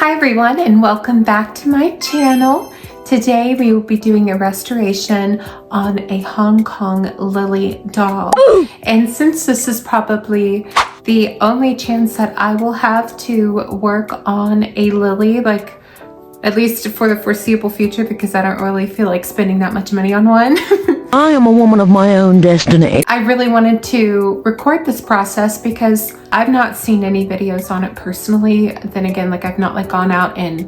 Hi everyone, and welcome back to my channel. Today we will be doing a restoration on a Hong Kong Lilli doll. Ooh. And since this is probably the only chance that I will have to work on a Lilli, like at least for the foreseeable future, because I don't really feel like spending that much money on one. I am a woman of my own destiny. I really wanted to record this process because I've not seen any videos on it personally. Then again, like I've not like gone out and,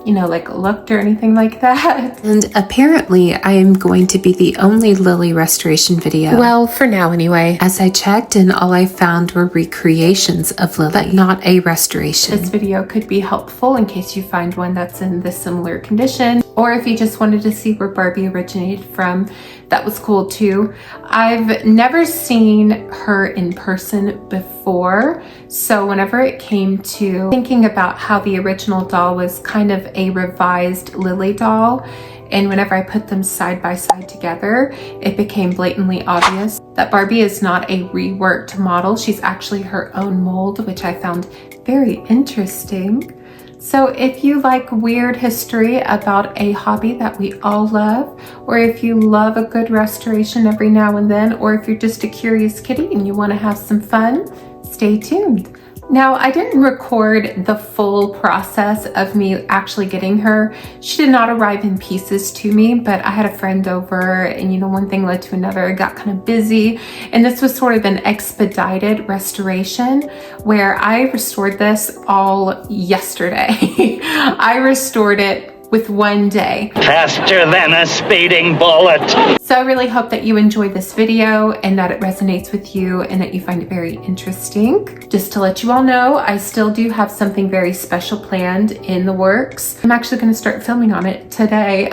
you know, like looked or anything like that. And apparently I am going to be the only Lilli restoration video. Well, for now anyway. As I checked, and all I found were recreations of Lilli, but not a restoration. This video could be helpful in case you find one that's in this similar condition, or if you just wanted to see where Barbie originated from. That was cool too. I've never seen her in person before, so whenever it came to thinking about how the original doll was kind of a revised Lilli doll, and whenever I put them side by side together, it became blatantly obvious that Barbie is not a reworked model. She's actually her own mold, which I found very interesting. So if you like weird history about a hobby that we all love, or if you love a good restoration every now and then, or if you're just a curious kitty and you want to have some fun, stay tuned. Now, I didn't record the full process of me actually getting her. She did not arrive in pieces to me, but I had a friend over and, you know, one thing led to another. It got kind of busy, and this was sort of an expedited restoration where I restored this all yesterday. I restored it with one day. Faster than a speeding bullet. So I really hope that you enjoyed this video and that it resonates with you and that you find it very interesting. Just to let you all know, I still do have something very special planned in the works. I'm actually going to start filming on it today.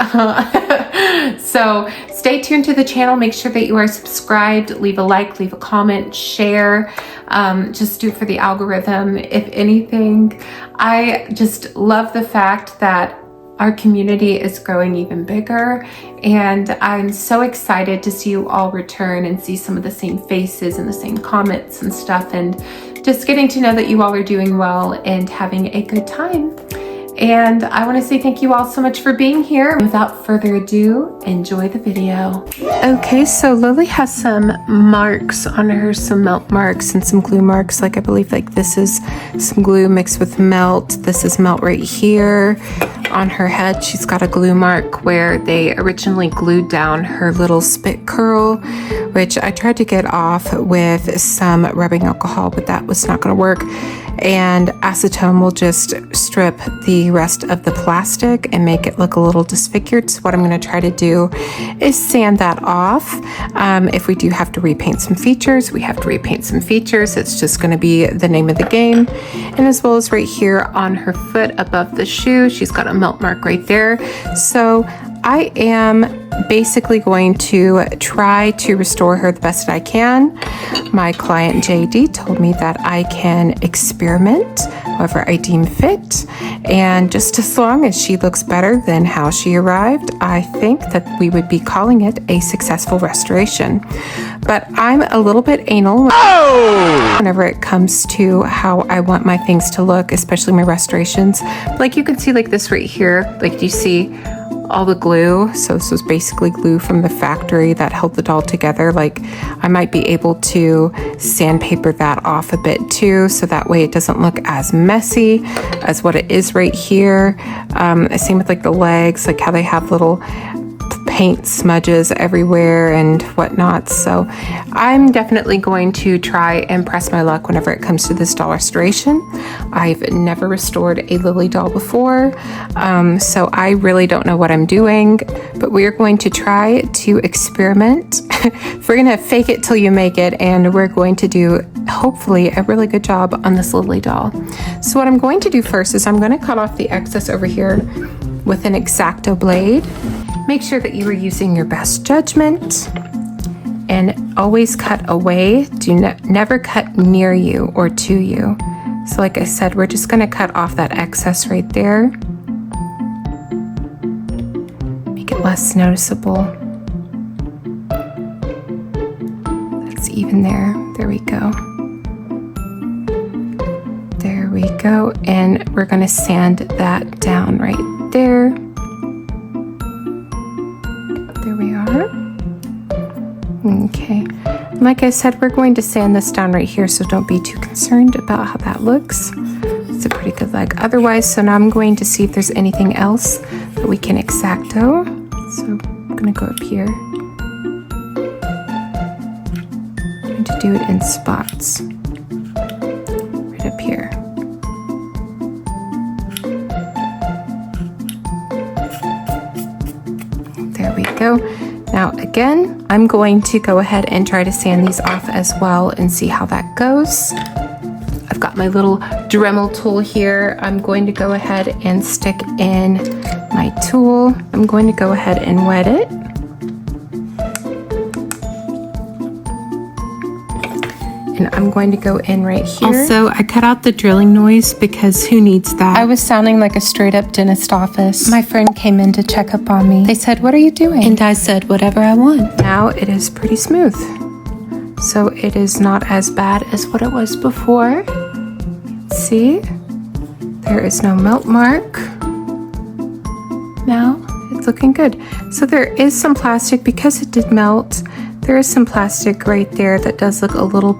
So stay tuned to the channel. Make sure that you are subscribed, leave a like, leave a comment, share. Just do it for the algorithm. If anything, I just love the fact that our community is growing even bigger, and I'm so excited to see you all return and see some of the same faces and the same comments and stuff, and just getting to know that you all are doing well and having a good time. And I want to say thank you all so much for being here. Without further ado, enjoy the video. Okay, so Lilli has some marks on her, some melt marks and some glue marks. Like I believe like this is some glue mixed with melt. This is melt right here. On her head, she's got a glue mark where they originally glued down her little spit curl, which I tried to get off with some rubbing alcohol, but that was not going to work. And acetone will just strip the rest of the plastic and make it look a little disfigured. So what I'm going to try to do is sand that off. If we do have to repaint some features, we have to repaint some features. It's just going to be the name of the game. And as well as right here on her foot above the shoe, she's got a melt mark right there. So I am basically going to try to restore her the best that I can. My client JD told me that I can experiment however I deem fit, and just as long as she looks better than how she arrived, I think that we would be calling it a successful restoration. But I'm a little bit anal whenever it comes to how I want my things to look, especially my restorations. Like you can see like this right here, like do you see all the glue? So this was basically glue from the factory that held the doll together. Like I might be able to sandpaper that off a bit too, so that way it doesn't look as messy as what it is right here. Same with like the legs, like how they have little paint smudges everywhere and whatnot. So I'm definitely going to try and press my luck whenever it comes to this doll restoration. I've never restored a Lilli doll before, so I really don't know what I'm doing, but we are going to try to experiment. We're gonna fake it till you make it, and we're going to do hopefully a really good job on this Lilli doll. So what I'm going to do first is I'm going to cut off the excess over here with an X-Acto blade. Make sure that you are using your best judgment and always cut away. Do never cut near you or to you. So like I said, we're just gonna cut off that excess right there. Make it less noticeable. That's even there. There we go. There we go, and we're gonna sand that down right there. There we are. Okay, like I said, we're going to sand this down right here, so don't be too concerned about how that looks. It's a pretty good leg otherwise. So now I'm going to see if there's anything else that we can X-Acto. So I'm gonna go up here. I'm going to do it in spots. Right up here. There we go. Now again, I'm going to go ahead and try to sand these off as well and see how that goes. I've got my little Dremel tool here. I'm going to go ahead and stick in my tool. I'm going to go ahead and wet it. And I'm going to go in right here. Also, I cut out the drilling noise because who needs that? I was sounding like a straight up dentist office. My friend came in to check up on me. They said, "What are you doing?" And I said, "Whatever I want." Now it is pretty smooth. So it is not as bad as what it was before. See? There is no melt mark. Now it's looking good. So there is some plastic because it did melt. There is some plastic right there that does look a little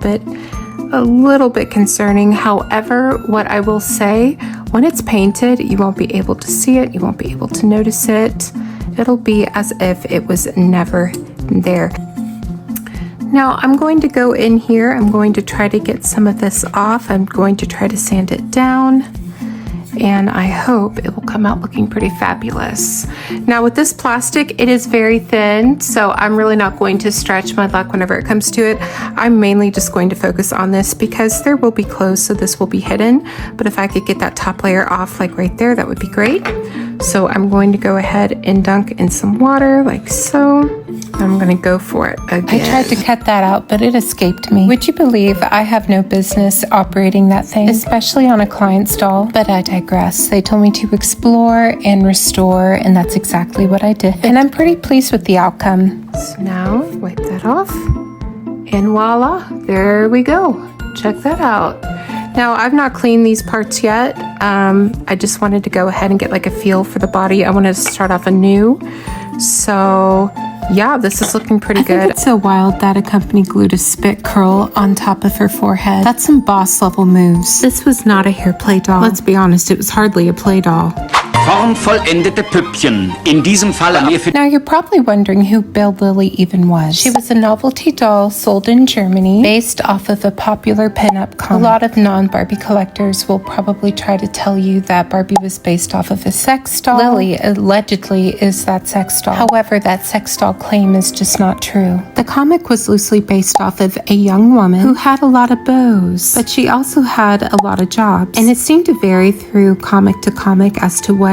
bit concerning. However, what I will say, when it's painted, you won't be able to see it. You won't be able to notice it. It'll be as if it was never there. Now I'm going to go in here. I'm going to try to get some of this off. I'm going to try to sand it down. And I hope it will come out looking pretty fabulous. Now with this plastic, it is very thin, so I'm really not going to stretch my luck whenever it comes to it. I'm mainly just going to focus on this because there will be clothes, so this will be hidden. But if I could get that top layer off like right there, that would be great. So I'm going to go ahead and dunk in some water like so. I'm gonna go for it again. I tried to cut that out, but it escaped me. Would you believe I have no business operating that thing, especially on a client's doll? But I digress. They told me to explore and restore, and that's exactly what I did. And I'm pretty pleased with the outcome. So now, wipe that off. And voila, there we go. Check that out. Now, I've not cleaned these parts yet. I just wanted to go ahead and get like a feel for the body. I wanted to start off anew. So yeah, this is looking pretty good. It's so wild that a company glued a spit curl on top of her forehead. That's some boss level moves. This was not a hair play doll. Let's be honest, it was hardly a play doll. Formvollendete Püppchen. In diesem Fall Now you're probably wondering who Bild Lilli even was. She was a novelty doll sold in Germany based off of a popular pinup comic. A lot of non-Barbie collectors will probably try to tell you that Barbie was based off of a sex doll. Lilli allegedly is that sex doll. However, that sex doll claim is just not true. The comic was loosely based off of a young woman who had a lot of beaux, but she also had a lot of jobs. And it seemed to vary through comic to comic as to what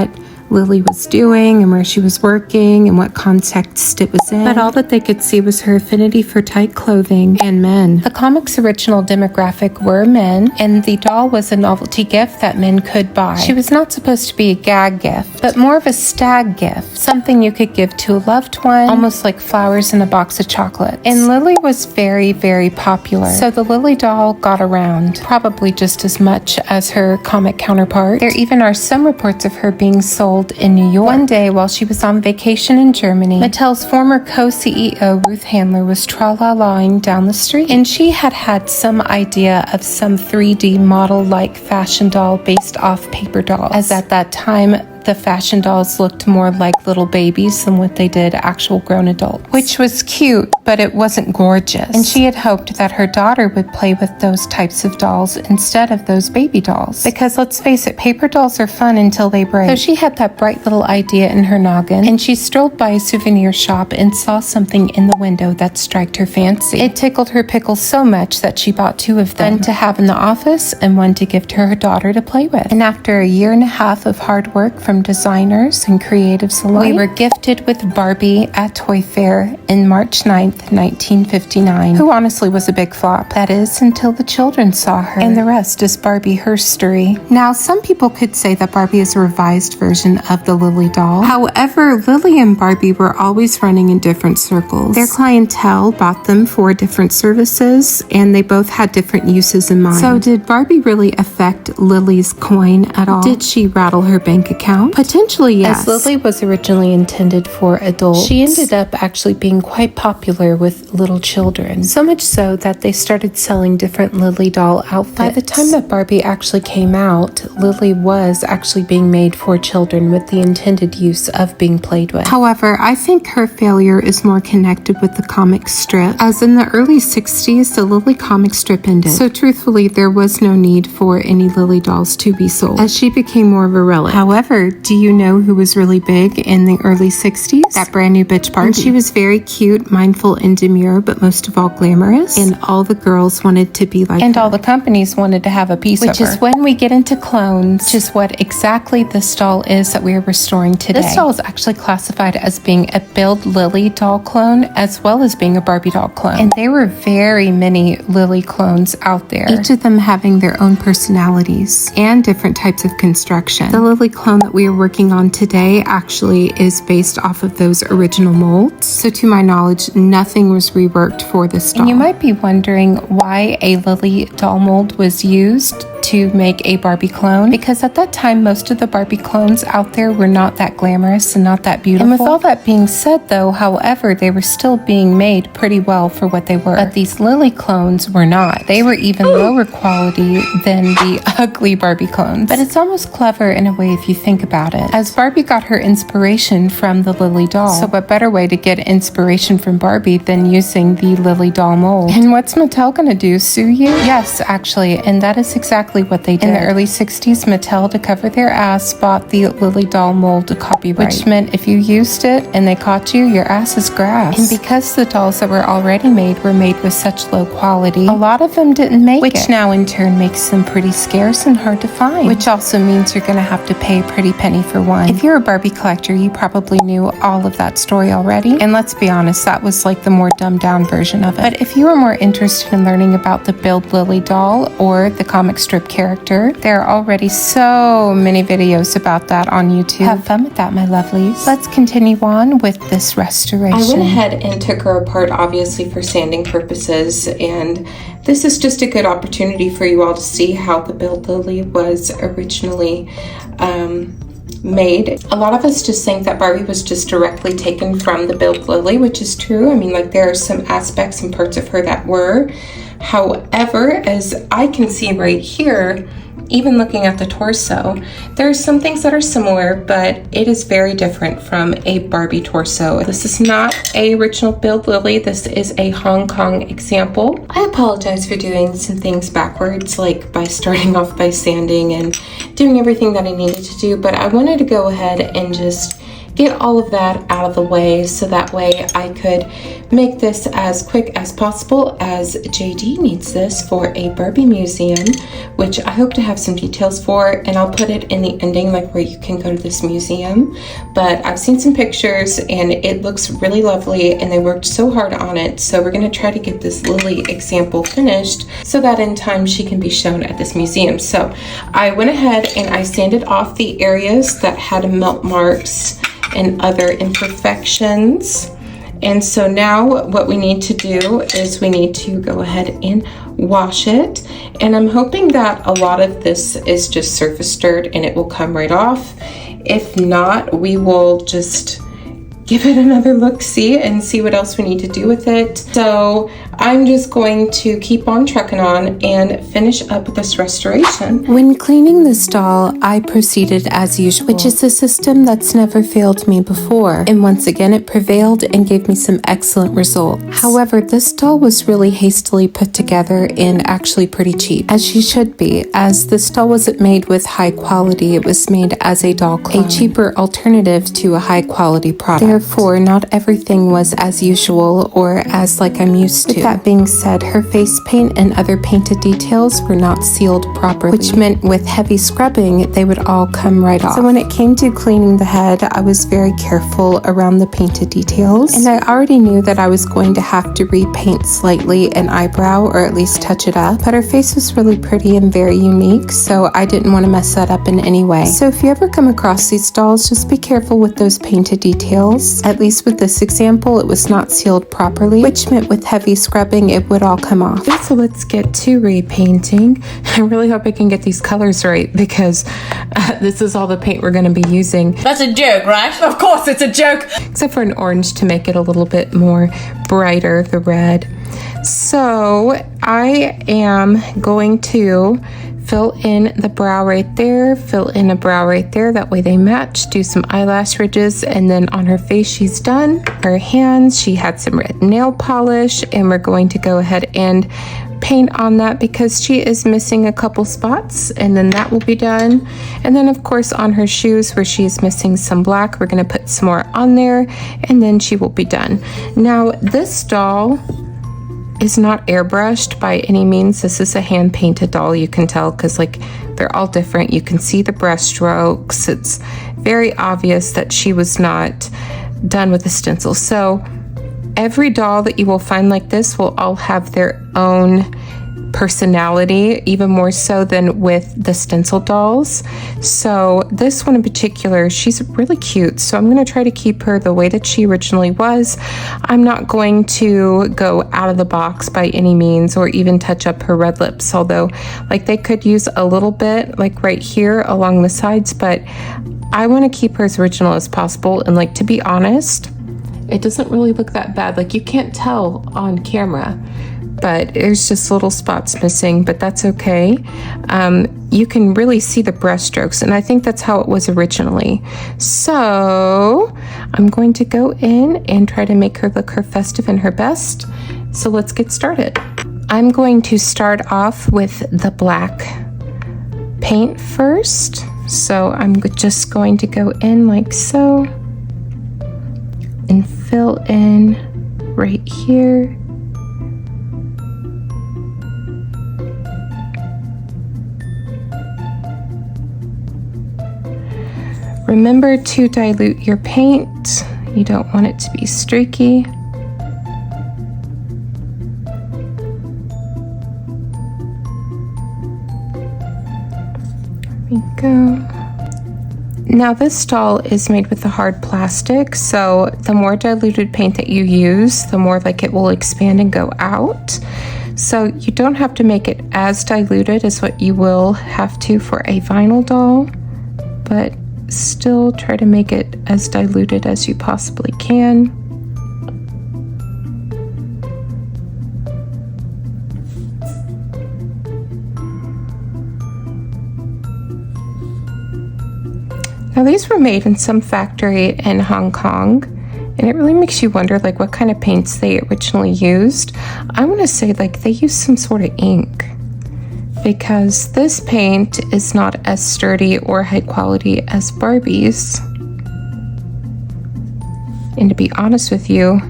Lilli was doing and where she was working and what context it was in. But all that they could see was her affinity for tight clothing and men. The comic's original demographic were men, and the doll was a novelty gift that men could buy. She was not supposed to be a gag gift, but more of a stag gift, something you could give to a loved one, almost like flowers in a box of chocolates. And Lilli was very, very popular, so the Lilli doll got around, probably just as much as her comic counterpart. There even are some reports of her being sold in New York. One day while she was on vacation in Germany, Mattel's former co-CEO Ruth Handler was tra-la-laing down the street, and she had some idea of some 3D model-like fashion doll based off paper dolls, as at that time the fashion dolls looked more like little babies than what they did actual grown adults, which was cute, but it wasn't gorgeous. And she had hoped that her daughter would play with those types of dolls instead of those baby dolls. Because let's face it, paper dolls are fun until they break. So she had that bright little idea in her noggin, and she strolled by a souvenir shop and saw something in the window that struck her fancy. It tickled her pickles so much that she bought 2 of them, one to have in the office and one to give to her daughter to play with. And after a year and a half of hard work from designers and creatives alike. We were gifted with Barbie at Toy Fair in March 9th, 1959, who honestly was a big flop. That is, until the children saw her, and the rest is Barbie history. Now, some people could say that Barbie is a revised version of the Lilli doll. However, Lilli and Barbie were always running in different circles. Their clientele bought them for different services, and they both had different uses in mind. So did Barbie really affect Lilli's coin at all? Did she rattle her bank account? Potentially, yes. As Lilli was originally intended for adults, she ended up actually being quite popular with little children. So much so that they started selling different Lilli doll outfits. By the time that Barbie actually came out, Lilli was actually being made for children with the intended use of being played with. However, I think her failure is more connected with the comic strip, as in the early 60s, the Lilli comic strip ended. So truthfully, there was no need for any Lilli dolls to be sold, as she became more of a relic. However, do you know who was really big in the early 60s? That brand new bitch Barbie. And she was very cute, mindful, and demure, but most of all glamorous. And all the girls wanted to be like her. And all the companies wanted to have a piece of her. Which is when we get into clones, which is what exactly this doll is that we are restoring today. This doll is actually classified as being a Bild Lilli doll clone, as well as being a Barbie doll clone. And there were very many Lilli clones out there, each of them having their own personalities and different types of construction. The Lilli clone that we are working on today actually is based off of those original molds. So to my knowledge, nothing was reworked for this doll. And you might be wondering why a Lilli doll mold was used to make a Barbie clone, because at that time most of the Barbie clones out there were not that glamorous and not that beautiful. And with all that being said though, however, they were still being made pretty well for what they were. But these Lilli clones were not. They were even lower quality than the ugly Barbie clones. But it's almost clever in a way if you think about it, as Barbie got her inspiration from the Lilli doll. So what better way to get inspiration from Barbie than using the Lilli doll mold? And what's Mattel gonna do, sue you? Yes, actually, and that is exactly what they did. In the early 60s, Mattel, to cover their ass, bought the Lilli doll mold copyright, which meant if you used it and they caught you, your ass is grass. And because the dolls that were already made were made with such low quality, a lot of them didn't make it, which now in turn makes them pretty scarce and hard to find, which also means you're gonna have to pay a pretty penny for one. If you're a Barbie collector, you probably knew all of that story already, and let's be honest, that was like the more dumbed down version of it. But if you are more interested in learning about the Bild Lilli doll or the comic strip character, there are already so many videos about that on YouTube. Have fun with that, my lovelies. Let's continue on with this restoration. I went ahead and took her apart, obviously for sanding purposes, and this is just a good opportunity for you all to see how the Bild Lilli was originally made. A lot of us just think that Barbie was just directly taken from the Bild Lilli, which is true. I mean, like, there are some aspects and parts of her that were. However, as I can see right here, even looking at the torso, there's some things that are similar, but it is very different from a Barbie torso. This is not a original Bild Lilli. This is a Hong Kong example. I apologize for doing some things backwards, like by starting off by sanding and doing everything that I needed to do, but I wanted to go ahead and just get all of that out of the way so that way I could make this as quick as possible, as JD needs this for a Barbie museum, which I hope to have some details for, and I'll put it in the ending, like where you can go to this museum. But I've seen some pictures and it looks really lovely and they worked so hard on it, so we're going to try to get this Lilli example finished so that in time she can be shown at this museum. So I went ahead and I sanded off the areas that had melt marks and other imperfections. And so now what we need to do is we need to go ahead and wash it. And I'm hoping that a lot of this is just surface dirt and it will come right off. If not, we will just give it another look-see and see what else we need to do with it. So I'm just going to keep on trucking on and finish up this restoration. When cleaning this doll, I proceeded as usual, which is a system that's never failed me before. And once again, it prevailed and gave me some excellent results. However, this doll was really hastily put together and actually pretty cheap, as she should be, as this doll wasn't made with high quality. It was made as a doll clone, a cheaper alternative to a high quality product. Therefore, not everything was as usual or as like I'm used to. That being said, her face paint and other painted details were not sealed properly, which meant with heavy scrubbing, they would all come right off. So when it came to cleaning the head, I was very careful around the painted details, and I already knew that I was going to have to repaint slightly an eyebrow, or at least touch it up, but her face was really pretty and very unique, so I didn't want to mess that up in any way. So if you ever come across these dolls, just be careful with those painted details. At least with this example, it was not sealed properly, which meant with heavy scrubbing, it would all come off. Okay, so let's get to repainting. I really hope I can get these colors right, because this is all the paint we're going to be using. That's a joke, right? Of course it's a joke! Except for an orange to make it a little bit more brighter, the red. So I am going to fill in the brow right there, fill in a brow right there, that way they match, do some eyelash ridges, and then on her face she's done. Her hands, she had some red nail polish, and we're going to go ahead and paint on that because she is missing a couple spots, and then that will be done. And then of course on her shoes where she's missing some black, we're going to put some more on there, and then she will be done. Now this doll is not airbrushed by any means. This is a hand painted doll. You can tell because like they're all different. You can see the brush strokes. It's very obvious that she was not done with the stencil. So every doll that you will find like this will all have their own personality, even more so than with the stencil dolls. So this one in particular, she's really cute, so I'm going to try to keep her the way that she originally was. I'm not going to go out of the box by any means, or even touch up her red lips, although like they could use a little bit like right here along the sides, but I want to keep her as original as possible. And like, to be honest, it doesn't really look that bad. Like you can't tell on camera, but there's just little spots missing, but that's okay. You can really see the brush strokes, and I think that's how it was originally. So I'm going to go in and try to make her look her festive and her best. So let's get started. I'm going to start off with the black paint first. So I'm just going to go in like so and fill in right here. Remember to dilute your paint. You don't want it to be streaky. There we go. Now this doll is made with the hard plastic, so the more diluted paint that you use, the more like it will expand and go out. So you don't have to make it as diluted as what you will have to for a vinyl doll, but still try to make it as diluted as you possibly can. Now these were made in some factory in Hong Kong, and it really makes you wonder like what kind of paints they originally used. I want to say like they used some sort of ink, because this paint is not as sturdy or high quality as Barbie's. And to be honest with you,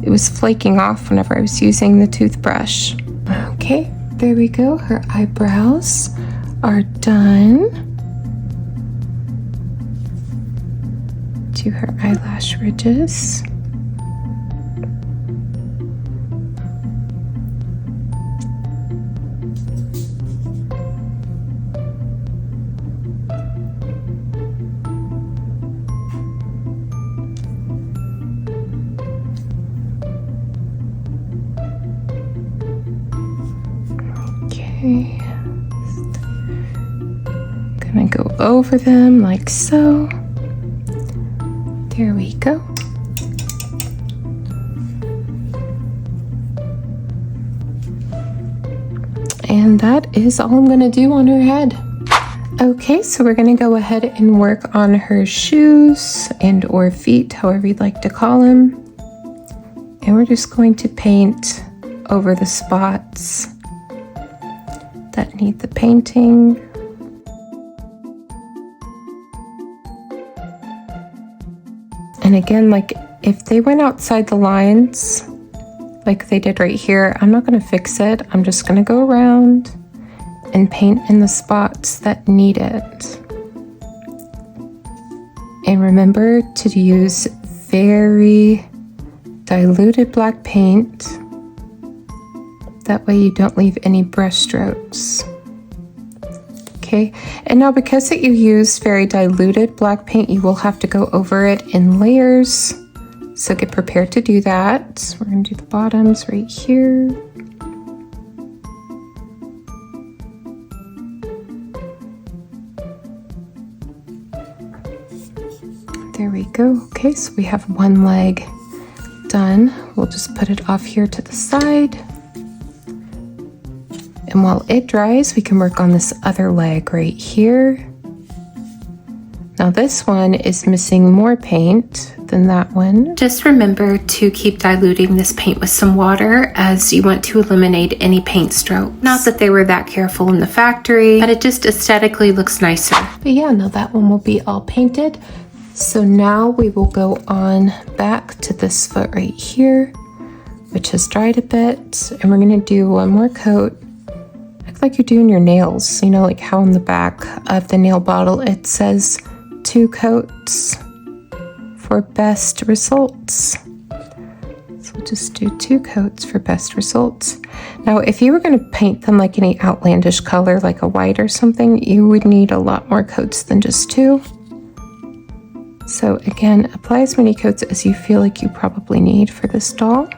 it was flaking off whenever I was using the toothbrush. Okay, there we go. Her eyebrows are done. Do her eyelash ridges. Okay, I'm gonna go over them like so. There we go. And that is all I'm gonna do on her head. Okay, so we're gonna go ahead and work on her shoes and or feet, however you'd like to call them. And we're just going to paint over the spots that need the painting. And again, like if they went outside the lines, like they did right here. I'm not going to fix it. I'm just going to go around and paint in the spots that need it. And remember to use very diluted black paint. That way you don't leave any brush strokes. Okay, and now because that you use very diluted black paint, you will have to go over it in layers. So get prepared to do that. We're going to do the bottoms right here. There we go. Okay, so we have one leg done. We'll just put it off here to the side. And while it dries, we can work on this other leg right here. Now this one is missing more paint than that one. Just remember to keep diluting this paint with some water as you want to eliminate any paint strokes. Not that they were that careful in the factory, but it just aesthetically looks nicer. But yeah, now that one will be all painted. So now we will go on back to this foot right here, which has dried a bit. And we're gonna do one more coat. Act like you're doing your nails, you know, like how in the back of the nail bottle it says 2 coats for best results. So we'll just do 2 coats for best results. Now, if you were going to paint them like any outlandish color, like a white or something, you would need a lot more coats than just 2. So again, apply as many coats as you feel like you probably need for this doll.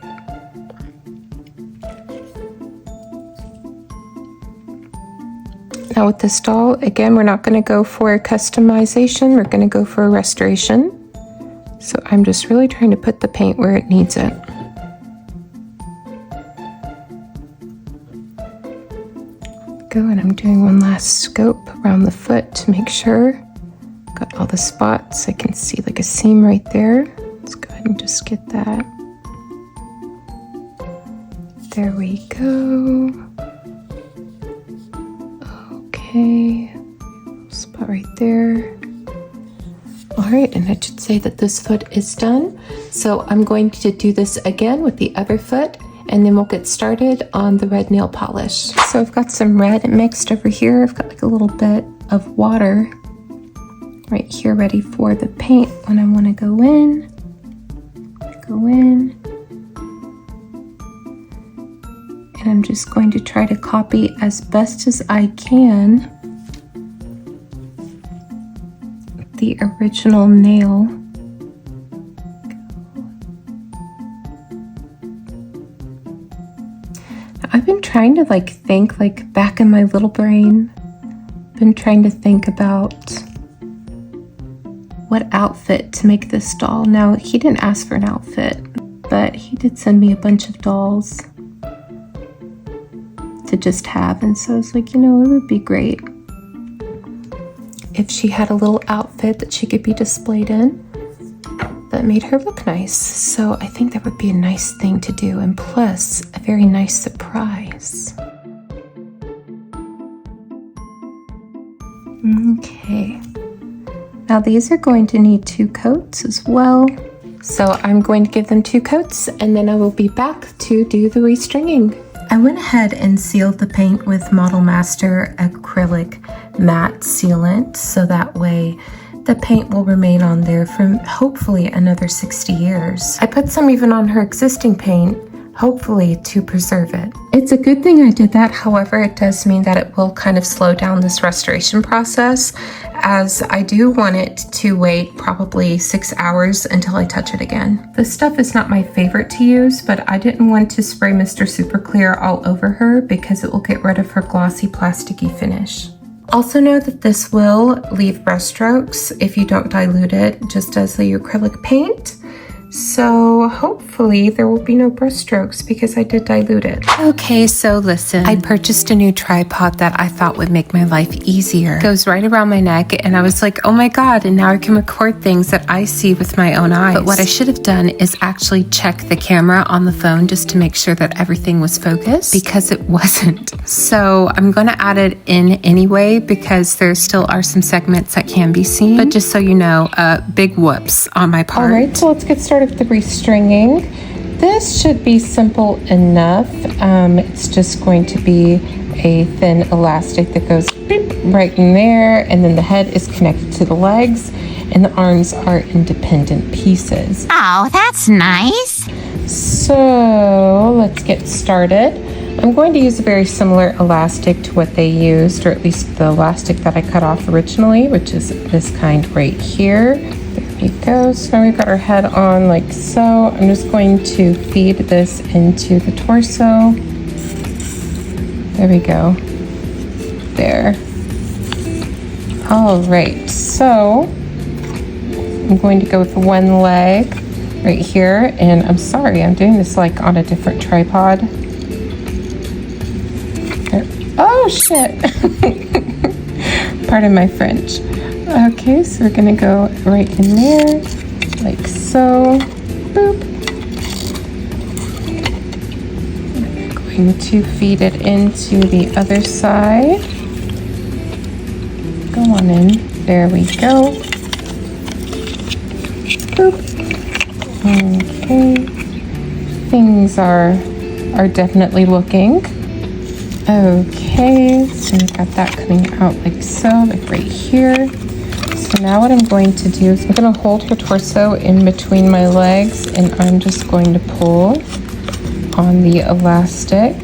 Now with this doll, again, we're not going to go for customization, we're going to go for restoration. So I'm just really trying to put the paint where it needs it. Go, and I'm doing one last scope around the foot to make sure. Got all the spots. I can see like a seam right there. Let's go ahead and just get that. There we go. Okay, spot right there. All right, and I should say that this foot is done. So I'm going to do this again with the other foot, and then we'll get started on the red nail polish. So I've got some red mixed over here. I've got like a little bit of water right here ready for the paint when I want to go in. And I'm just going to try to copy as best as I can the original nail. I've been trying to think back in my little brain. Been trying to think about what outfit to make this doll. Now, he didn't ask for an outfit, but he did send me a bunch of dolls to just have, and so I was like, you know, it would be great if she had a little outfit that she could be displayed in that made her look nice. So I think that would be a nice thing to do, and plus a very nice surprise. Okay, now these are going to need 2 coats as well. So I'm going to give them 2 coats, and then I will be back to do the restringing. I went ahead and sealed the paint with Model Master acrylic matte sealant, so that way the paint will remain on there for hopefully another 60 years. I put some even on her existing paint, hopefully to preserve it. It's a good thing I did that, however, it does mean that it will kind of slow down this restoration process, as I do want it to wait probably 6 hours until I touch it again. This stuff is not my favorite to use, but I didn't want to spray Mr. Super Clear all over her because it will get rid of her glossy plasticky finish. Also know that this will leave brush strokes if you don't dilute it, just as the acrylic paint. So hopefully there will be no brush strokes because I did dilute it. Okay, so listen, I purchased a new tripod that I thought would make my life easier. It goes right around my neck, and I was like, oh my God, and now I can record things that I see with my own eyes. But what I should have done is actually check the camera on the phone just to make sure that everything was focused, because it wasn't. So I'm gonna add it in anyway because there still are some segments that can be seen. But just so you know, big whoops on my part. All right, so let's get started with the restringing. this should be simple enough. It's just going to be a thin elastic that goes right in there, and then the head is connected to the legs, and the arms are independent pieces. Oh, that's nice. So let's get started. I'm going to use a very similar elastic to what they used, or at least the elastic that I cut off originally, which is this kind right here. There we go. So now we've got our head on like so. I'm just going to feed this into the torso. There we go. There. All right, so I'm going to go with one leg right here, and I'm sorry, I'm doing this like on a different tripod. There. Oh shit! Pardon my French. Okay, so we're gonna go right in there, like so. Boop. We're going to feed it into the other side. Go on in. There we go. Boop. Okay. Things are definitely looking. Okay, so we've got that coming out like so, like right here. So now what I'm going to do is I'm going to hold her torso in between my legs, and I'm just going to pull on the elastic,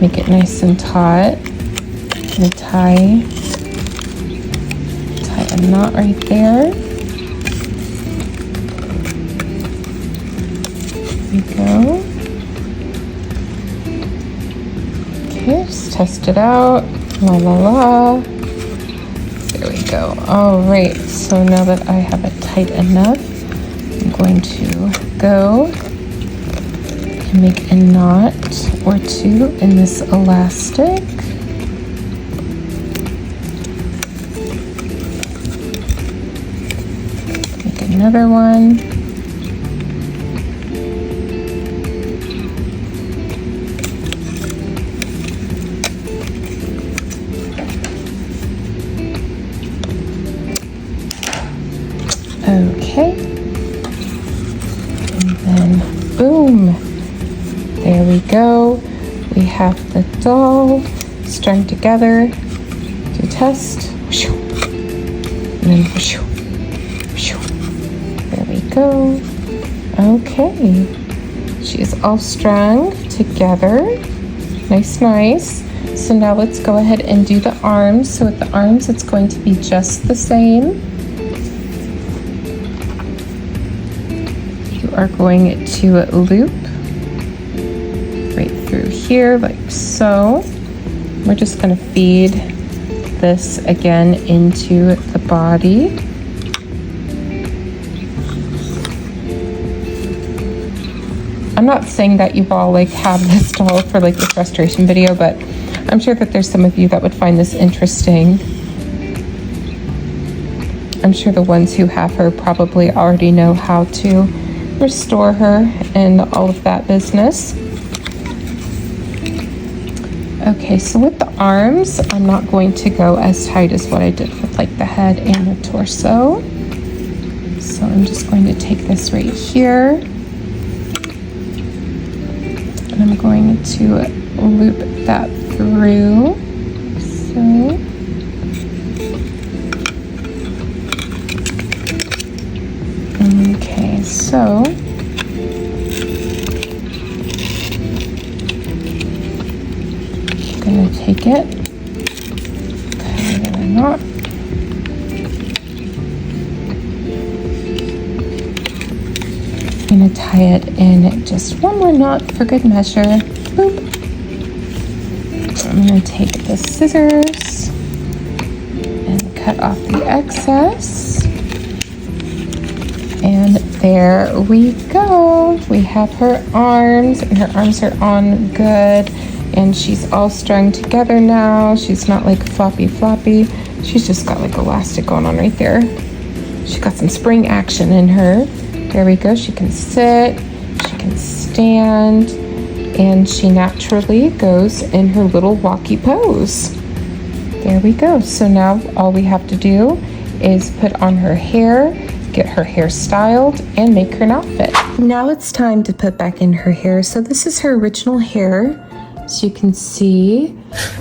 make it nice and taut. I'm going to tie a knot right there. There we go. Okay, just test it out. La la la. There we go. All right, so now that I have it tight enough, I'm going to go and make a knot or two in this elastic. Make another one. Okay, and then boom, there we go. We have the doll strung together to test, and then there we go. Okay, she is all strung together, nice. So now let's go ahead and do the arms. So with the arms, it's going to be just the same. Are going to loop right through here like so. We're just going to feed this again into the body. I'm not saying that you've all like have this doll for like this restoration video, but I'm sure that there's some of you that would find this interesting. I'm sure the ones who have her probably already know how to restore her and all of that business. Okay, so with the arms, I'm not going to go as tight as what I did with like the head and the torso. So I'm just going to take this right here, and I'm going to loop that through. So okay, so I'm gonna take it, tie it in a knot. I'm gonna tie it in just one more knot for good measure. Boop. I'm gonna take the scissors and cut off the excess. And there we go. We have her arms, and her arms are on good, and she's all strung together now. She's not like floppy. She's just got like elastic going on right there. She got some spring action in her. There we go. She can sit, she can stand, and she naturally goes in her little walkie pose. There we go. So now all we have to do is put on her hair get her hair styled, and make her an outfit. Now it's time to put back in her hair. So this is her original hair. As you can see,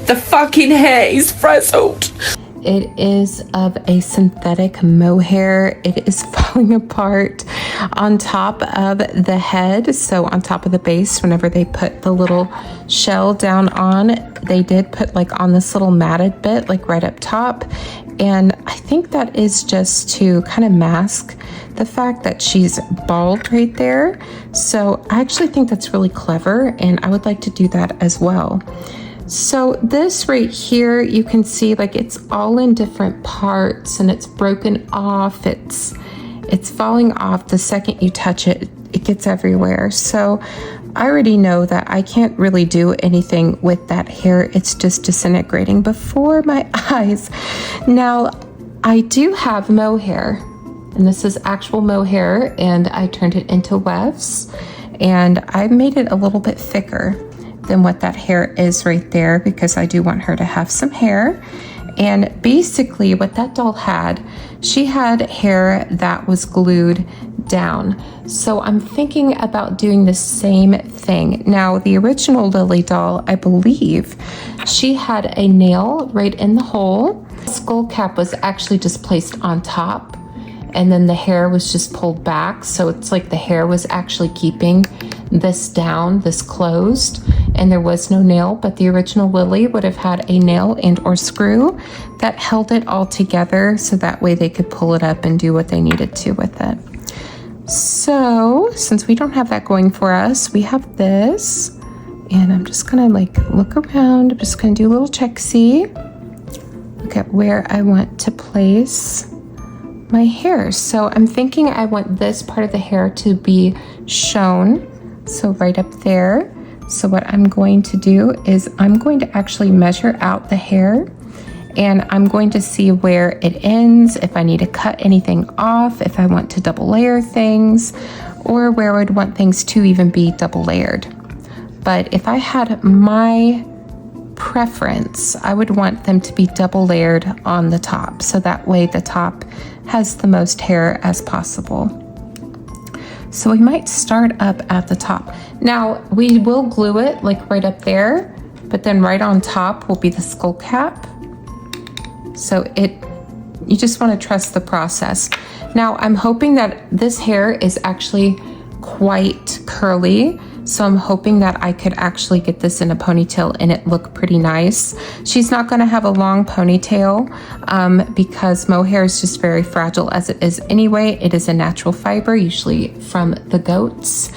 The fucking hair is frazzled. it is of a synthetic mohair. It is falling apart on top of the head. So on top of the base, whenever they put the little shell down on, they did put like on this little matted bit, like right up top. And I think that is just to kind of mask the fact that she's bald right there. So I actually think that's really clever, and I would like to do that as well. So this right here, you can see like it's all in different parts and it's broken off. It's falling off the second you touch it. It gets everywhere. So I already know that I can't really do anything with that hair. It's just disintegrating before my eyes. Now, I do have mohair, and this is actual mohair, and I turned it into wefts, and I made it a little bit thicker than what that hair is right there because I do want her to have some hair. And basically what that doll had, she had hair that was glued down. So I'm thinking about doing the same thing. Now, the original Lilli doll, I believe, she had a nail right in the hole. The skull cap was actually just placed on top, and then the hair was just pulled back. So it's like the hair was actually keeping this down, this closed, and there was no nail, but the original Lilli would have had a nail and or screw that held it all together, so that way they could pull it up and do what they needed to with it. So since we don't have that going for us, we have this, and I'm just gonna like look around. I'm just gonna do a little check-see, look at where I want to place my hair. So I'm thinking I want this part of the hair to be shown, so right up there. So what I'm going to do is I'm going to actually measure out the hair, and I'm going to see where it ends, if I need to cut anything off, if I want to double layer things, or where I would want things to even be double layered. But if I had my preference, I would want them to be double layered on the top, so that way the top has the most hair as possible. So we might start up at the top. Now we will glue it like right up there, but then right on top will be the skull cap. So you just want to trust the process. Now I'm hoping that this hair is actually quite curly, so I'm hoping that I could actually get this in a ponytail and it look pretty nice. She's not going to have a long ponytail because mohair is just very fragile as it is anyway. It is a natural fiber, usually from the goats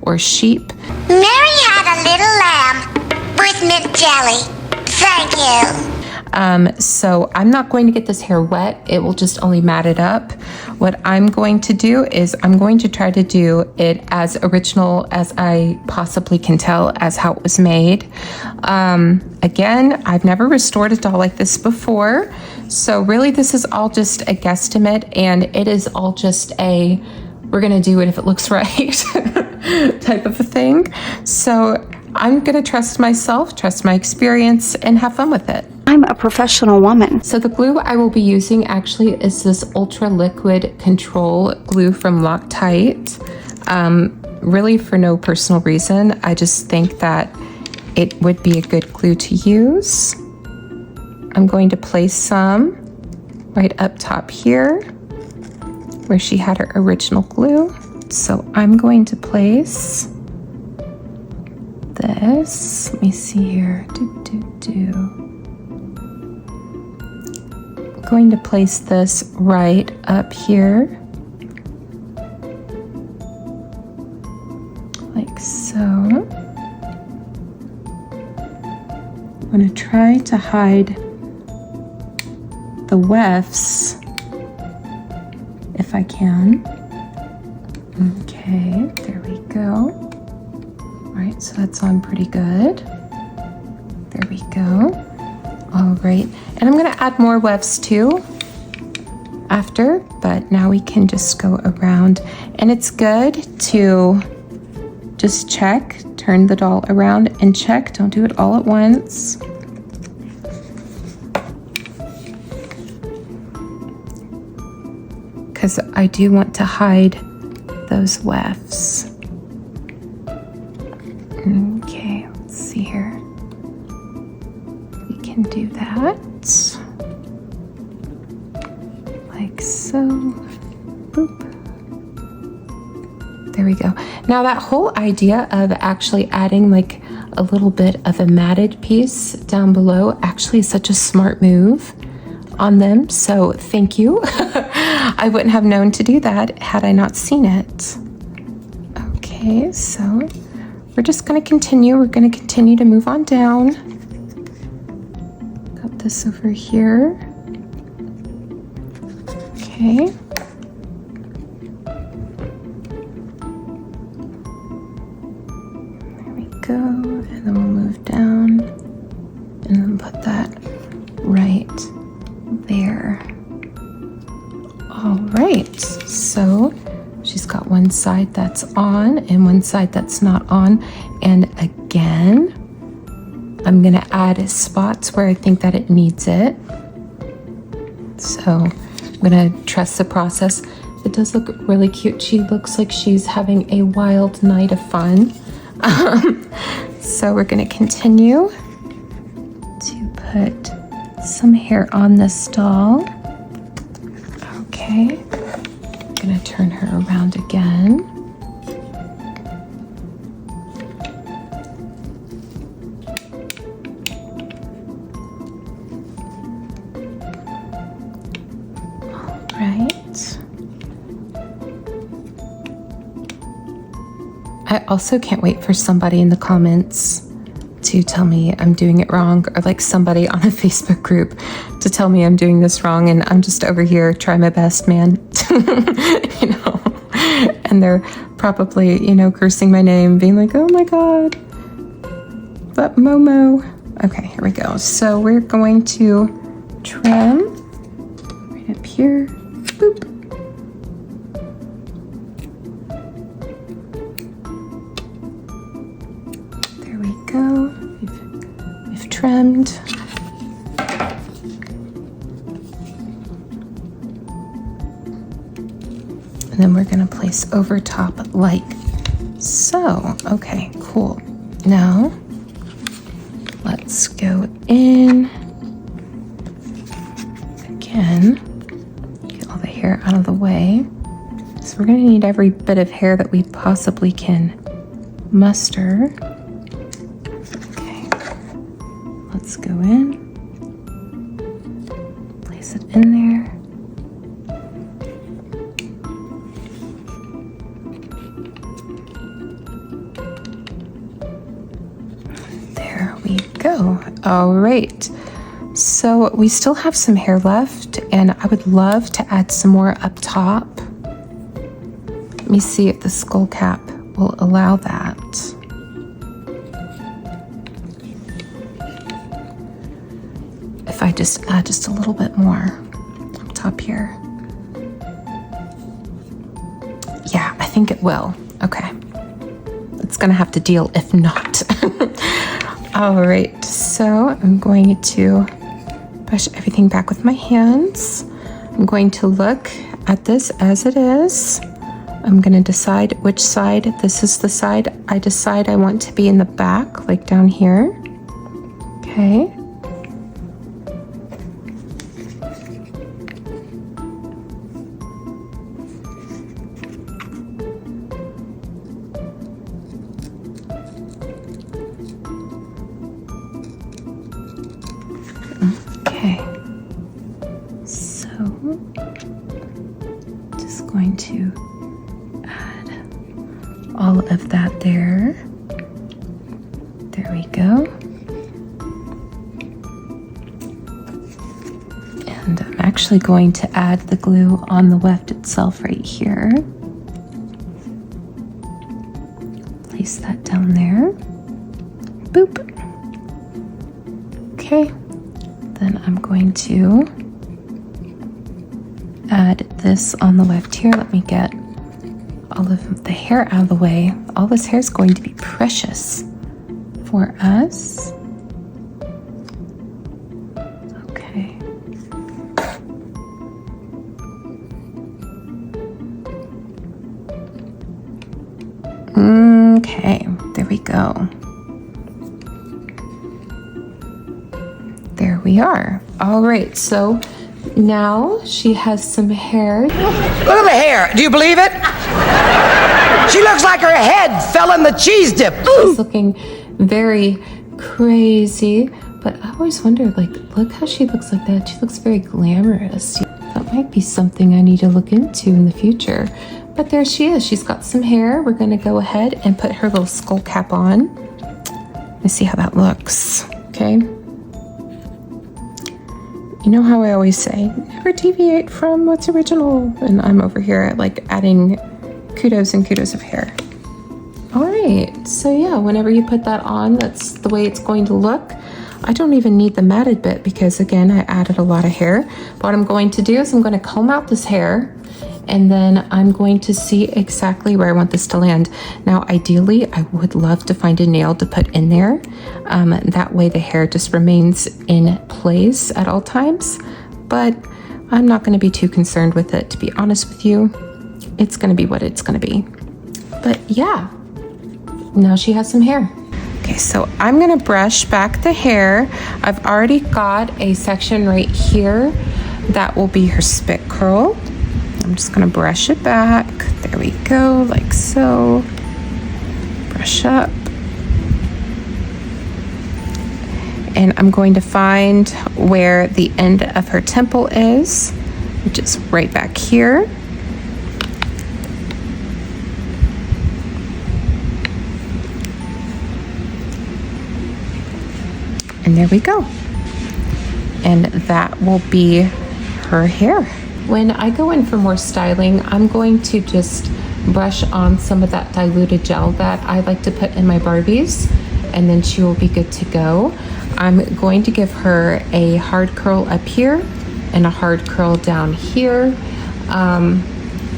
or sheep. Mary had a little lamb with mint jelly. Thank you. So I'm not going to get this hair wet. It will just only mat it up. What I'm going to do is I'm going to try to do it as original as I possibly can tell as how it was made. Again, I've never restored a doll like this before. So really this is all just a guesstimate, and it is all just a, we're gonna do it if it looks right type of a thing. So I'm gonna trust myself, trust my experience, and have fun with it. I'm a professional woman. So the glue I will be using actually is this ultra liquid control glue from Loctite. Really for no personal reason. I just think that it would be a good glue to use. I'm going to place some right up top here where she had her original glue. So I'm going to place this. Let me see here. I'm going to place this right up here, like so. I'm going to try to hide the wefts if I can. Okay, there we go. All right, so that's on pretty good. There we go. All right, and I'm gonna add more wefts too after, but now we can just go around, and it's good to just check, turn the doll around and check. Don't do it all at once. because I do want to hide those wefts. Okay, let's see here. We can do that. Like so. Boop. There we go. Now that whole idea of actually adding like a little bit of a matted piece down below actually is such a smart move on them. So thank you. I wouldn't have known to do that had I not seen it. Okay, so we're just going to continue. We're going to continue to move on down. Got this over here. Okay. Go, and then we'll move down and then put that right there. All right, so she's got one side that's on and one side that's not on. And again, I'm gonna add spots where I think that it needs it. So I'm gonna trust the process. It does look really cute. She looks like she's having a wild night of fun. So we're going to continue to put some hair on this doll. Okay, I'm going to turn her around again. All right. I also can't wait for somebody in the comments to tell me I'm doing it wrong, or like somebody on a Facebook group to tell me I'm doing this wrong, and I'm just over here trying my best, man. You know, and they're probably, you know, cursing my name, being like, oh my God, but Momo. Okay, here we go. So we're going to trim right up here. Boop. We've trimmed. And then we're going to place over top like so. Okay, cool. Now let's go in again, get all the hair out of the way. So we're going to need every bit of hair that we possibly can muster. Let's go in, place it in there. There we go. All right. So we still have some hair left, and I would love to add some more up top. Let me see if the skull cap will allow that. If I just add just a little bit more up top here. Yeah, I think it will. Okay. It's gonna have to deal if not. All right, so I'm going to brush everything back with my hands. I'm going to look at this as it is. I'm gonna decide which side. This is the side I decide I want to be in the back, like down here. Okay. Okay, so just going to add all of that there. There we go. And I'm actually going to add the glue on the weft itself right here. Place that down there. Boop. Okay. Then I'm going to add this on the weft here. Let me get all of the hair out of the way. All this hair is going to be precious for us. Okay. Okay, there we go. There we are. All right, so now she has some hair. Look at the hair. Do you believe it? She looks like her head fell in the cheese dip. She's looking very crazy, but I always wondered, like, look how she looks like that. She looks very glamorous. That might be something I need to look into in the future. But there she is. She's got some hair. We're going to go ahead and put her little skull cap on. Let's see how that looks. Okay. You know how I always say, never deviate from what's original. And I'm over here like adding kudos and kudos of hair. All right. So yeah, whenever you put that on, that's the way it's going to look. I don't even need the matted bit because again, I added a lot of hair. What I'm going to do is I'm going to comb out this hair and then I'm going to see exactly where I want this to land. Now, ideally, I would love to find a nail to put in there. That way the hair just remains in place at all times, but I'm not going to be too concerned with it, to be honest with you. It's going to be what it's going to be. But yeah, now she has some hair. Okay, so I'm gonna brush back the hair. I've already got a section right here that will be her spit curl. I'm just gonna brush it back. There we go, like so. Brush up. And I'm going to find where the end of her temple is, which is right back here. And there we go. And that will be her hair. When I go in for more styling, I'm going to just brush on some of that diluted gel that I like to put in my Barbies, and then she will be good to go. I'm going to give her a hard curl up here and a hard curl down here. I'm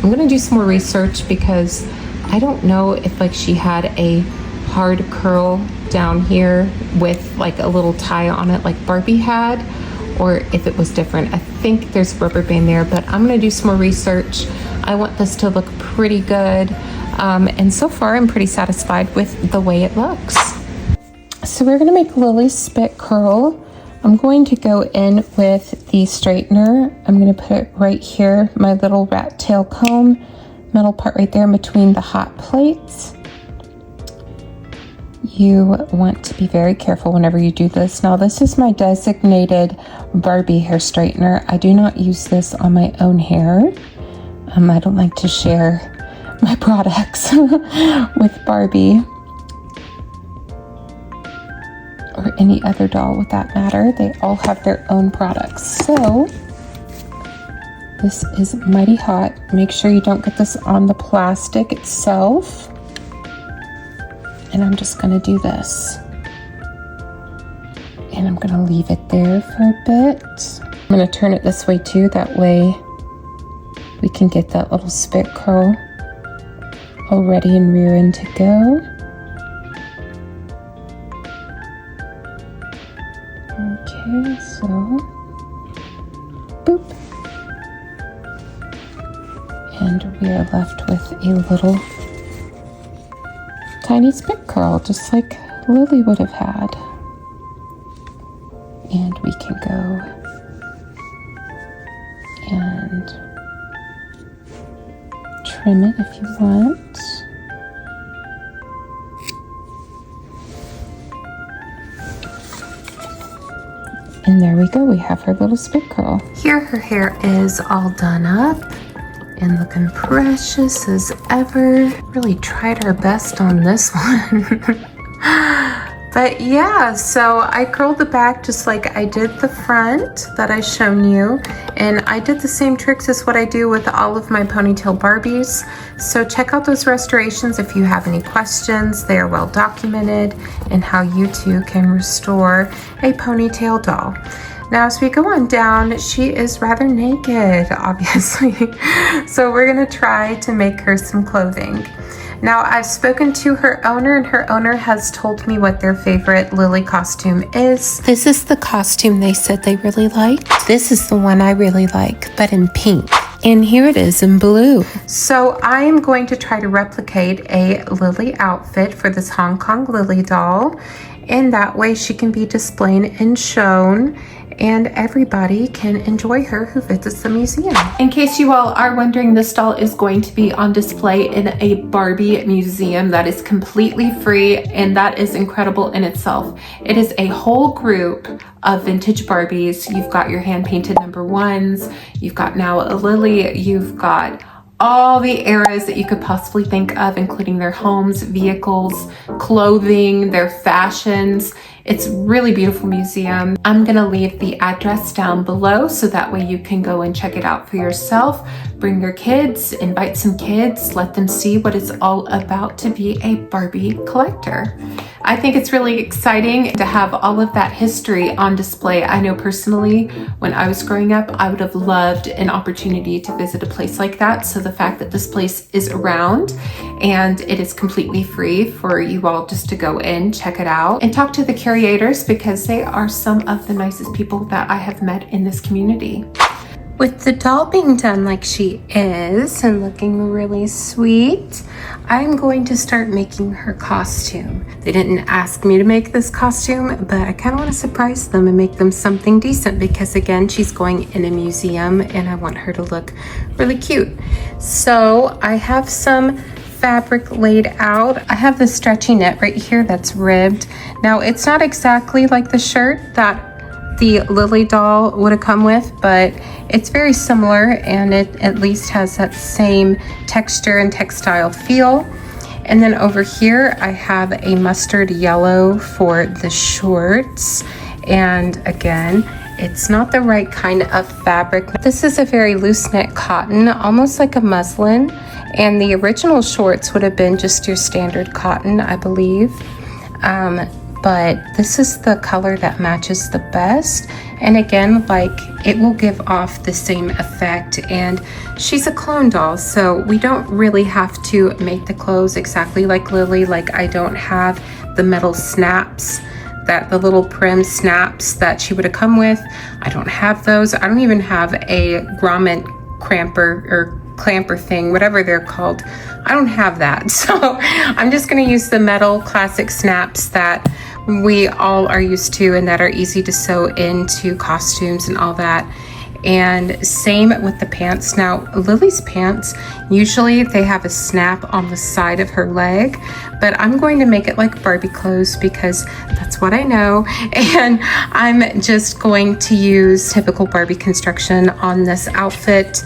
gonna do some more research because I don't know if like she had a hard curl down here with like a little tie on it like Barbie had, or if it was different. I think there's rubber band there, but I'm gonna do some more research. I want this to look pretty good, and so far I'm pretty satisfied with the way it looks. So we're gonna make Lily's spit curl. I'm going to go in with the straightener. I'm gonna put it right here, my little rat tail comb, metal part right there in between the hot plates. You want to be very careful whenever you do this. Now, this is my designated Barbie hair straightener. I do not use this on my own hair. I don't like to share my products with Barbie or any other doll with that matter. They all have their own products. So this is mighty hot. Make sure you don't get this on the plastic itself. And I'm just gonna do this. And I'm gonna leave it there for a bit. I'm gonna turn it this way too, that way we can get that little spit curl all ready and rearing to go. Okay, so, boop. And we are left with a little tiny spit curl, just like Lily would have had. And we can go and trim it if you want. And there we go, we have her little spit curl. Here her hair is all done up and looking precious as ever. Really tried our best on this one. But yeah, so I curled the back just like I did the front that I shown you, and I did the same tricks as what I do with all of my Ponytail Barbies. So check out those restorations if you have any questions. They are well documented in how you too can restore a Ponytail doll. Now, as we go on down, she is rather naked, obviously. So we're gonna try to make her some clothing. Now, I've spoken to her owner, and her owner has told me what their favorite Lily costume is. This is the costume they said they really liked. This is the one I really like, but in pink. And here it is in blue. So I am going to try to replicate a Lilli outfit for this Hong Kong Lilli doll. And that way she can be displayed and shown, and everybody can enjoy her who visits the museum. In case you all are wondering, this doll is going to be on display in a Barbie museum that is completely free, and that is incredible in itself. It is a whole group of vintage Barbies. You've got your hand-painted #1s, you've got now a Lilli, you've got all the eras that you could possibly think of, including their homes, vehicles, clothing, their fashions. It's a really beautiful museum. I'm gonna leave the address down below so that way you can go and check it out for yourself. Bring your kids, invite some kids, let them see what it's all about to be a Barbie collector. I think it's really exciting to have all of that history on display. I know personally, when I was growing up, I would have loved an opportunity to visit a place like that. So the fact that this place is around and it is completely free for you all just to go in, check it out, and talk to the curators, because they are some of the nicest people that I have met in this community. With the doll being done like she is and looking really sweet, I'm going to start making her costume. They didn't ask me to make this costume, but I kind of want to surprise them and make them something decent, because again, she's going in a museum and I want her to look really cute. So I have some fabric laid out. I have the stretchy knit right here that's ribbed. Now it's not exactly like the shirt that the Lilli doll would have come with, but it's very similar, and it at least has that same texture and textile feel. And then over here I have a mustard yellow for the shorts, and again, it's not the right kind of fabric. This is a very loose knit cotton, almost like a muslin, and the original shorts would have been just your standard cotton, I believe. But this is the color that matches the best, and again, like, it will give off the same effect. And she's a clone doll, so we don't really have to make the clothes exactly like Lilli. Like, I don't have the metal snaps, that the little prim snaps that she would have come with. I don't have those. I don't even have a grommet clamper thing, whatever they're called. I don't have that. So I'm just going to use the metal classic snaps that we all are used to and that are easy to sew into costumes and all that. And same with the pants. Now, Lilli's pants, usually they have a snap on the side of her leg, but I'm going to make it like Barbie clothes because that's what I know. And I'm just going to use typical Barbie construction on this outfit,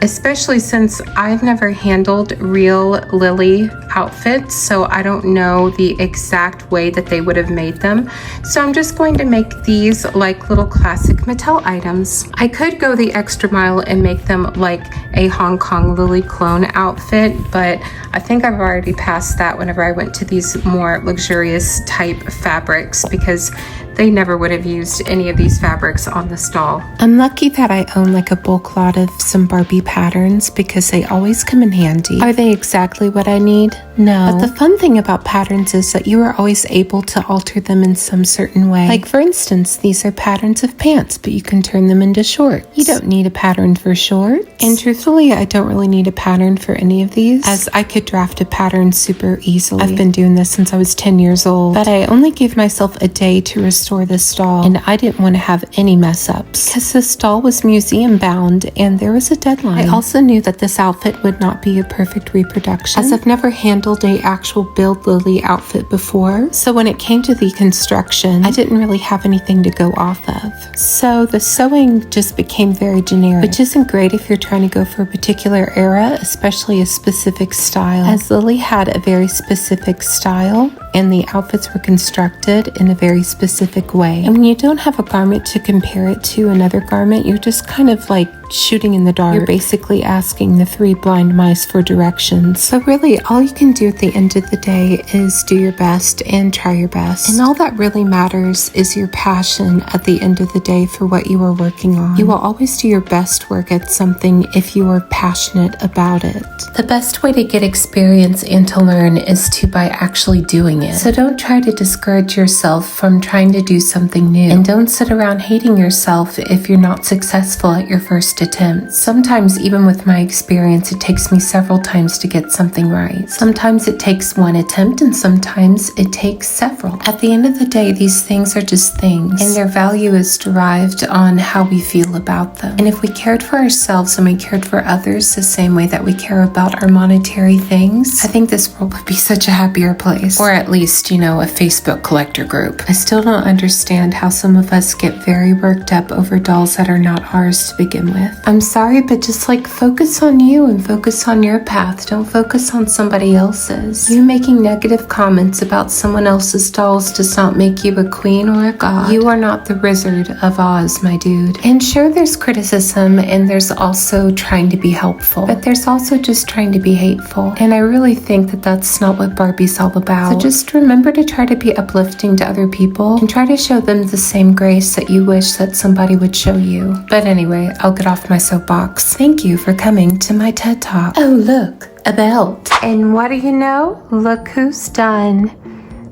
especially since I've never handled real Lilli outfits, so I don't know the exact way that they would have made them. So I'm just going to make these like little classic Mattel items. I could go the extra mile and make them like a Hong Kong Lilli clone outfit, but I think I've already passed that whenever I went to these more luxurious type fabrics, because they never would have used any of these fabrics on this doll. I'm lucky that I own like a bulk lot of some Barbie patterns because they always come in handy. Are they exactly what I need? No. But the fun thing about patterns is that you are always able to alter them in some certain way. Like for instance, these are patterns of pants, but you can turn them into shorts. You don't need a pattern for shorts. And truthfully, I don't really need a pattern for any of these, as I could draft a pattern super easily. I've been doing this since I was 10 years old, but I only gave myself a day to restore this doll, and I didn't want to have any mess ups because this doll was museum bound and there was a deadline. I also knew that this outfit would not be a perfect reproduction, as I've never handled a actual Bild Lilli outfit before. So when it came to the construction, I didn't really have anything to go off of. So the sewing just became very generic, which isn't great if you're trying to go for a particular era, especially a specific style, as Lilli had a very specific style and the outfits were constructed in a very specific way. And when you don't have a garment to compare it to another garment, you're just kind of like shooting in the dark. You're basically asking the three blind mice for directions. So really, all you can do at the end of the day is do your best and try your best. And all that really matters is your passion at the end of the day for what you are working on. You will always do your best work at something if you are passionate about it. The best way to get experience and to learn is by actually doing it. So don't try to discourage yourself from trying to do something new. And don't sit around hating yourself if you're not successful at your first attempt. Sometimes, even with my experience, it takes me several times to get something right. Sometimes it takes one attempt and sometimes it takes several. At the end of the day, these things are just things, and their value is derived on how we feel about them. And if we cared for ourselves and we cared for others the same way that we care about our monetary things, I think this world would be such a happier place. Or at least, a Facebook collector group. I still don't understand how some of us get very worked up over dolls that are not ours to begin with. I'm sorry, but just focus on you and focus on your path. Don't focus on somebody else's. You making negative comments about someone else's dolls does not make you a queen or a god. You are not the Wizard of Oz, my dude. And sure, there's criticism and there's also trying to be helpful, but there's also just trying to be hateful. And I really think that that's not what Barbie's all about. So just remember to try to be uplifting to other people and try to show them the same grace that you wish that somebody would show you. But anyway, I'll get off my soapbox. Thank you for coming to my TED Talk. Oh, look, a belt. And what do you know? Look who's done.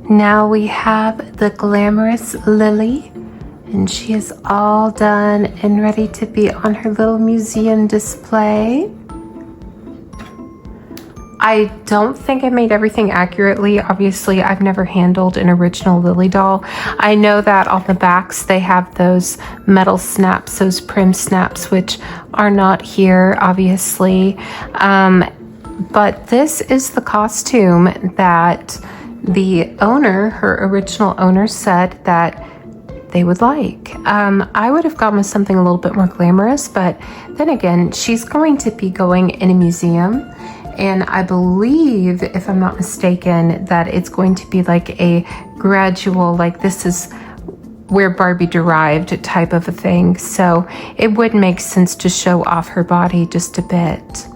Now we have the glamorous Lilli, and she is all done and ready to be on her little museum display. I don't think I made everything accurately. Obviously, I've never handled an original Lilli doll. I know that on the backs they have those metal snaps, those prim snaps, which are not here, obviously. But this is the costume that the owner, her original owner, said that they would like. I would have gone with something a little bit more glamorous, but then again, she's going to be going in a museum. And I believe, if I'm not mistaken, that it's going to be like a gradual, this is where Barbie derived type of a thing. So it would make sense to show off her body just a bit.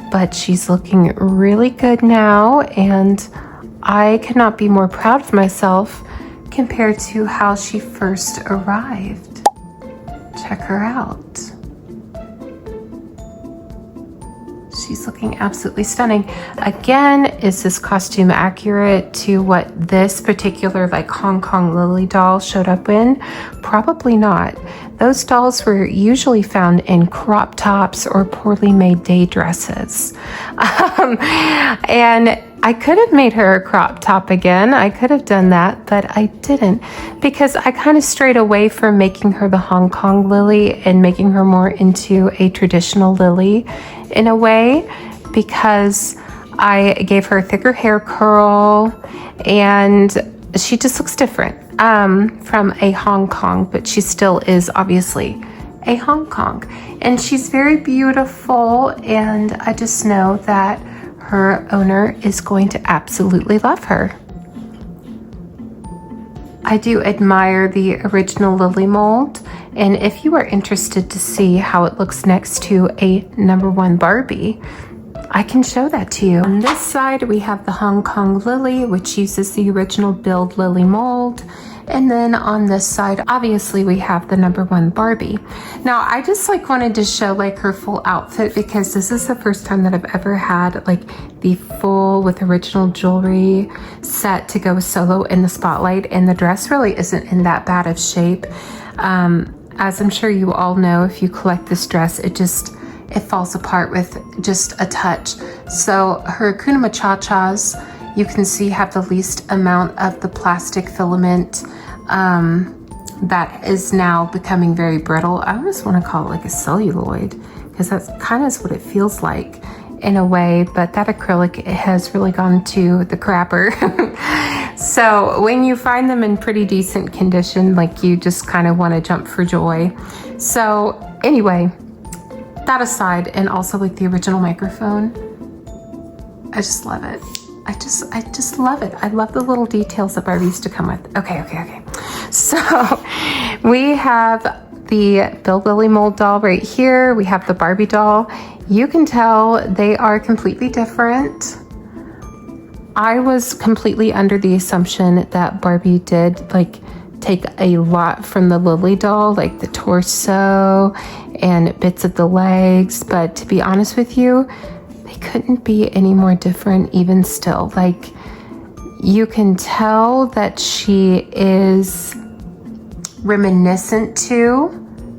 But she's looking really good now, and I cannot be more proud of myself compared to how she first arrived. Check her out. She's looking absolutely stunning. Again, is this costume accurate to what this particular Hong Kong Lilli doll showed up in? Probably not. Those dolls were usually found in crop tops or poorly made day dresses. And I could have made her a crop top again. I could have done that, but I didn't, because I kind of strayed away from making her the Hong Kong Lilli and making her more into a traditional Lilli in a way, because I gave her a thicker hair curl and she just looks different from a Hong Kong, but she still is obviously a Hong Kong. And she's very beautiful, and I just know that her owner is going to absolutely love her. I do admire the original Lilli mold, and if you are interested to see how it looks next to a #1 Barbie, I can show that to you. On this side, we have the Hong Kong Lilli, which uses the original Bild Lilli mold. And then on this side, obviously we have the #1 Barbie. Now, I just wanted to show her full outfit, because this is the first time that I've ever had the full with original jewelry set to go solo in the spotlight. And the dress really isn't in that bad of shape. As I'm sure you all know, if you collect this dress, it falls apart with just a touch. So her Hakuna Matata, you can see, have the least amount of the plastic filament that is now becoming very brittle. I almost want to call it a celluloid, because that's kind of what it feels like in a way, but that acrylic has really gone to the crapper. So when you find them in pretty decent condition, you just kind of want to jump for joy. So anyway, that aside, and also the original microphone, I just love it. I just love it. I love the little details that Barbie used to come with. Okay. So we have the Bild Lilli mold doll right here. We have the Barbie doll. You can tell they are completely different. I was completely under the assumption that Barbie did take a lot from the Lilli doll, the torso and bits of the legs. But to be honest with you, they couldn't be any more different even still. You can tell that she is reminiscent to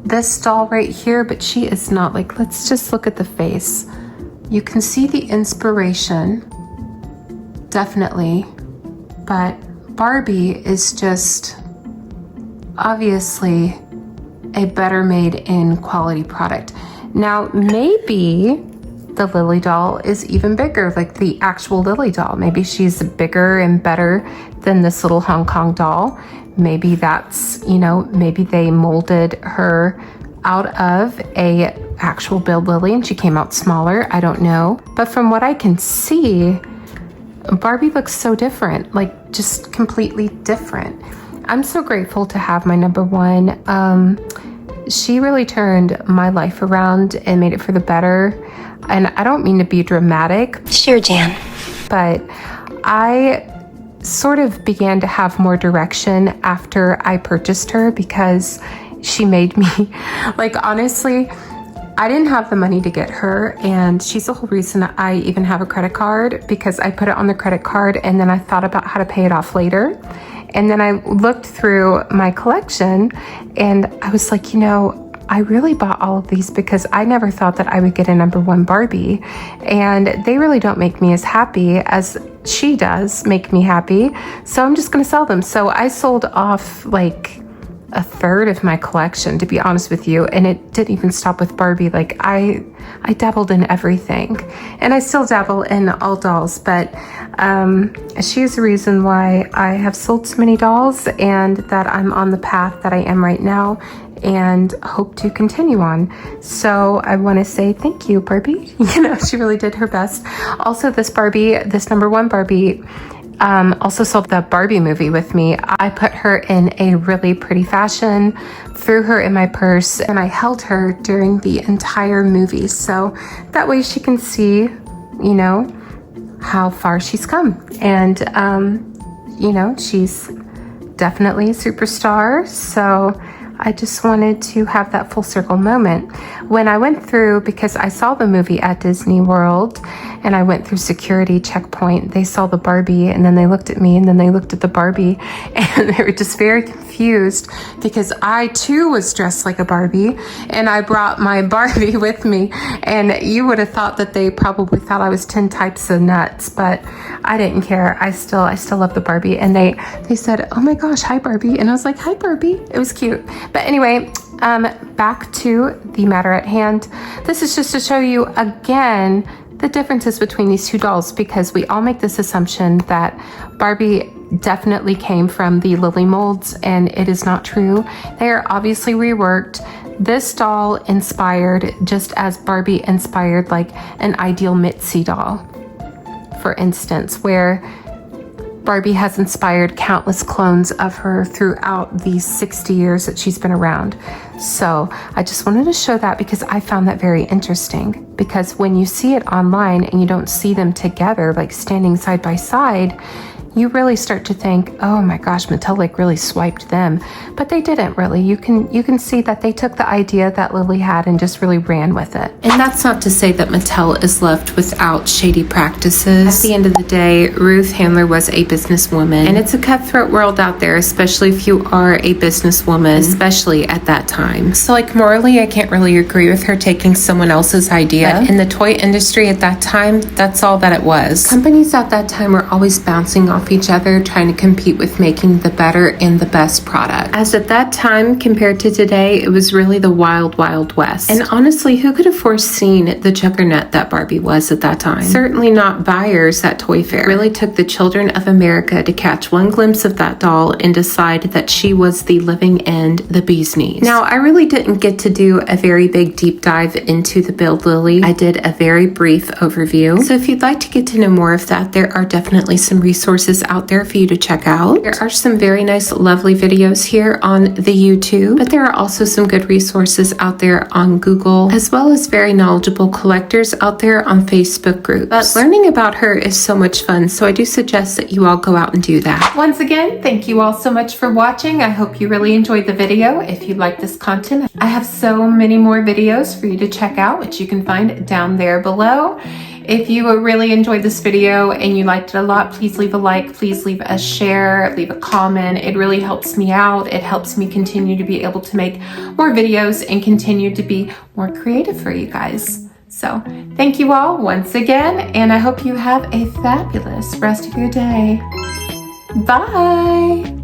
this doll right here, but she is not. Like, let's just look at the face. You can see the inspiration, definitely, but Barbie is just obviously a better made in quality product. Now, maybe the Lilli doll is even bigger, like the actual Lilli doll. Maybe she's bigger and better than this little Hong Kong doll. Maybe that's, you know, maybe they molded her out of a actual Bild Lilli and she came out smaller. I don't know. But from what I can see, Barbie looks so different, like just completely different. I'm so grateful to have my number one. She really turned my life around and made it for the better. And I don't mean to be dramatic. Sure, Jan. But I sort of began to have more direction after I purchased her because she made me, like, honestly, I didn't have the money to get her, and she's the whole reason I even have a credit card, because I put it on the credit card and then I thought about how to pay it off later. And then I looked through my collection and I was like, you know, I really bought all of these because I never thought that I would get a number one Barbie, and they really don't make me as happy as she does make me happy. So I'm just going to sell them. So I sold off like a third of my collection, to be honest with you, and it didn't even stop with Barbie. Like I dabbled in everything, and I still dabble in all dolls, but she's the reason why I have sold so many dolls and that I'm on the path that I am right now and hope to continue on. So I want to say thank you, Barbie. You know, she really did her best. Also, this Barbie, this number one Barbie, also saw the Barbie movie with me. I put her in a really pretty fashion, threw her in my purse, and I held her during the entire movie. So that way she can see, you know, how far she's come. And, you know, she's definitely a superstar. So I just wanted to have that full circle moment. When I went through, because I saw the movie at Disney World and I went through security checkpoint, they saw the Barbie and then they looked at me and then they looked at the Barbie and they were just very confused because I too was dressed like a Barbie and I brought my Barbie with me, and you would have thought that they probably thought I was 10 types of nuts, but I didn't care. I still love the Barbie. And they said, oh my gosh, hi Barbie. And I was like, hi Barbie. It was cute. But anyway, back to the matter at hand. This is just to show you again the differences between these two dolls, because we all make this assumption that Barbie definitely came from the Lilli molds, and it is not true. They are obviously reworked. This doll inspired, just as Barbie inspired like an ideal Mitzi doll, for instance, where Barbie has inspired countless clones of her throughout these 60 years that she's been around. So I just wanted to show that because I found that very interesting, because when you see it online and you don't see them together, like standing side by side, you really start to think, oh my gosh, Mattel like really swiped them. But they didn't really. You can see that they took the idea that Lilli had and just really ran with it. And that's not to say that Mattel is left without shady practices. At the end of the day, Ruth Handler was a businesswoman, and it's a cutthroat world out there, especially if you are a businesswoman, especially at that time. So like morally, I can't really agree with her taking someone else's idea. But in the toy industry at that time, that's all that it was. Companies at that time were always bouncing off each other, trying to compete with making the better and the best product. As at that time compared to today, it was really the wild, wild west. And honestly, who could have foreseen the juggernaut that Barbie was at that time? Certainly not buyers at Toy Fair. It really took the children of America to catch one glimpse of that doll and decide that she was the living end, the bee's knees. Now, I really didn't get to do a very big deep dive into the Bild Lilli. I did a very brief overview. So if you'd like to get to know more of that, there are definitely some resources out there for you to check out. There are some very nice, lovely videos here on the YouTube, but there are also some good resources out there on Google, as well as very knowledgeable collectors out there on Facebook groups. But learning about her is so much fun, so I do suggest that you all go out and do that. Once again, thank you all so much for watching. I hope you really enjoyed the video. If you like this content, I have so many more videos for you to check out, which you can find down there below. If you really enjoyed this video and you liked it a lot, please leave a like, please leave a share, leave a comment. It really helps me out. It helps me continue to be able to make more videos and continue to be more creative for you guys. So thank you all once again, and I hope you have a fabulous rest of your day. Bye.